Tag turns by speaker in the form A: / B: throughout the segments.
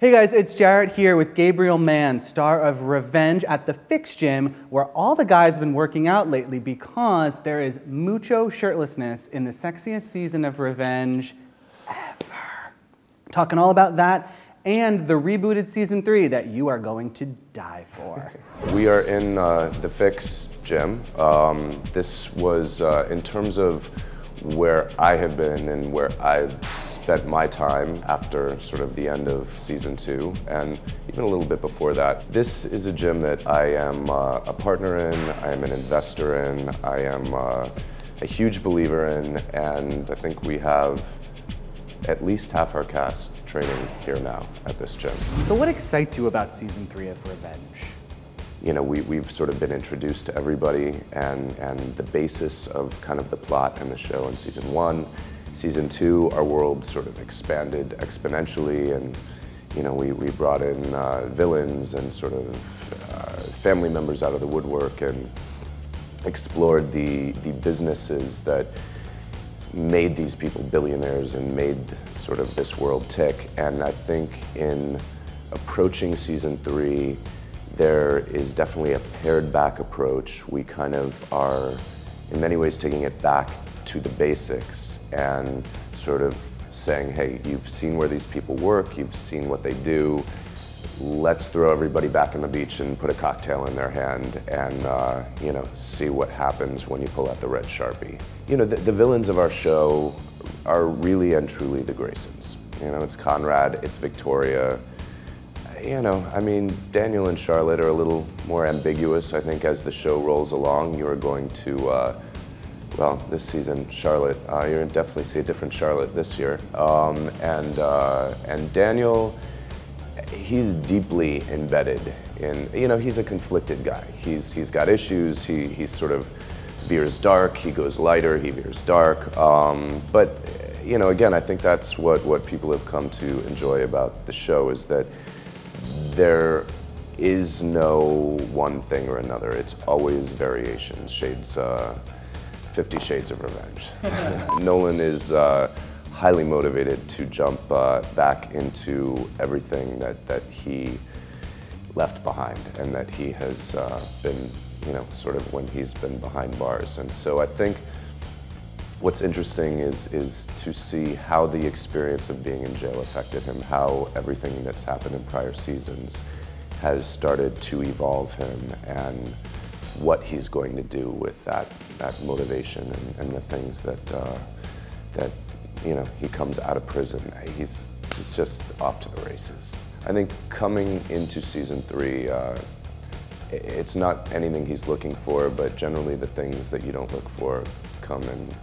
A: Hey guys, it's Jarrett here with Gabriel Mann, star of Revenge at the Fix Gym, where all the guys have been working out lately because there is mucho shirtlessness in the sexiest season of Revenge ever. Talking all about that and the rebooted season 3 that you are going to die for.
B: We are in the Fix Gym. This was, in terms of where I have been and where I've spent my time after sort of the end of season 2, and even a little bit before that. This is a gym that I am a partner in, I am an investor in, I am a huge believer in, and I think we have at least half our cast training here now at this gym.
A: So what excites you about season 3 of Revenge?
B: You know, we've sort of been introduced to everybody and the basis of kind of the plot and the show in season 1. Season 2, our world sort of expanded exponentially, and you know, we brought in villains and sort of family members out of the woodwork and explored the businesses that made these people billionaires and made sort of this world tick. And I think in approaching season 3, there is definitely a pared back approach. We kind of are, in many ways, taking it back to the basics and sort of saying, hey, you've seen where these people work, you've seen what they do, let's throw everybody back on the beach and put a cocktail in their hand and you know, see what happens when you pull out the red Sharpie. You know, the villains of our show are really and truly the Graysons. You know, it's Conrad, it's Victoria. You know, I mean, Daniel and Charlotte are a little more ambiguous. I think as the show rolls along, you're going to, well, this season, Charlotte, you're going to definitely see a different Charlotte this year. And Daniel, he's deeply embedded in, you know, he's a conflicted guy. He's got issues, he sort of veers dark, he goes lighter, he veers dark. But, you know, again, I think that's what people have come to enjoy about the show, is that there is no one thing or another. It's always variations, shades, 50 Shades of Revenge. Nolan is highly motivated to jump back into everything that he left behind and that he has been, you know, sort of when he's been behind bars. And so I think what's interesting is to see how the experience of being in jail affected him, how everything that's happened in prior seasons has started to evolve him, and what he's going to do with that motivation and the things that you know, he comes out of prison. He's just off to the races. I think coming into season 3, it's not anything he's looking for, but generally the things that you don't look for come and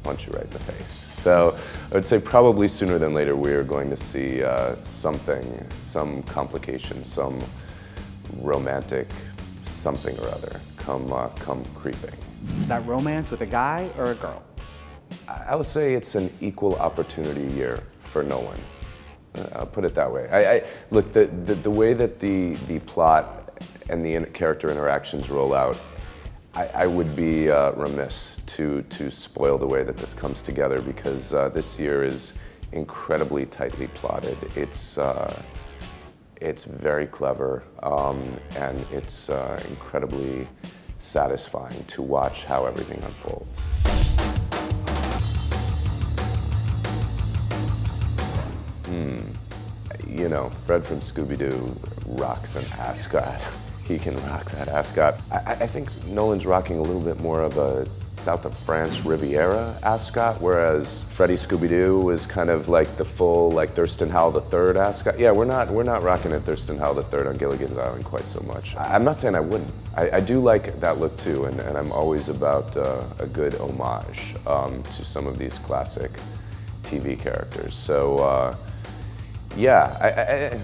B: punch you right in the face. So I would say probably sooner than later we are going to see something, some complication, some romantic something or other come creeping.
A: Is that romance with a guy or a girl?
B: I would say it's an equal opportunity year for Nolan. I'll put it that way. Look, the way that the plot and the character interactions roll out, I would be remiss to spoil the way that this comes together, because this year is incredibly tightly plotted. It's very clever, and it's incredibly satisfying to watch how everything unfolds. You know, Fred from Scooby-Doo rocks an ascot. He can rock that ascot. I think Nolan's rocking a little bit more of a South of France Riviera ascot, whereas Freddy Scooby-Doo was kind of like the full, like Thurston Howell III ascot. Yeah, we're not rocking a Thurston Howell III on Gilligan's Island quite so much. I'm not saying I wouldn't. I do like that look too, and I'm always about a good homage to some of these classic TV characters. So, yeah.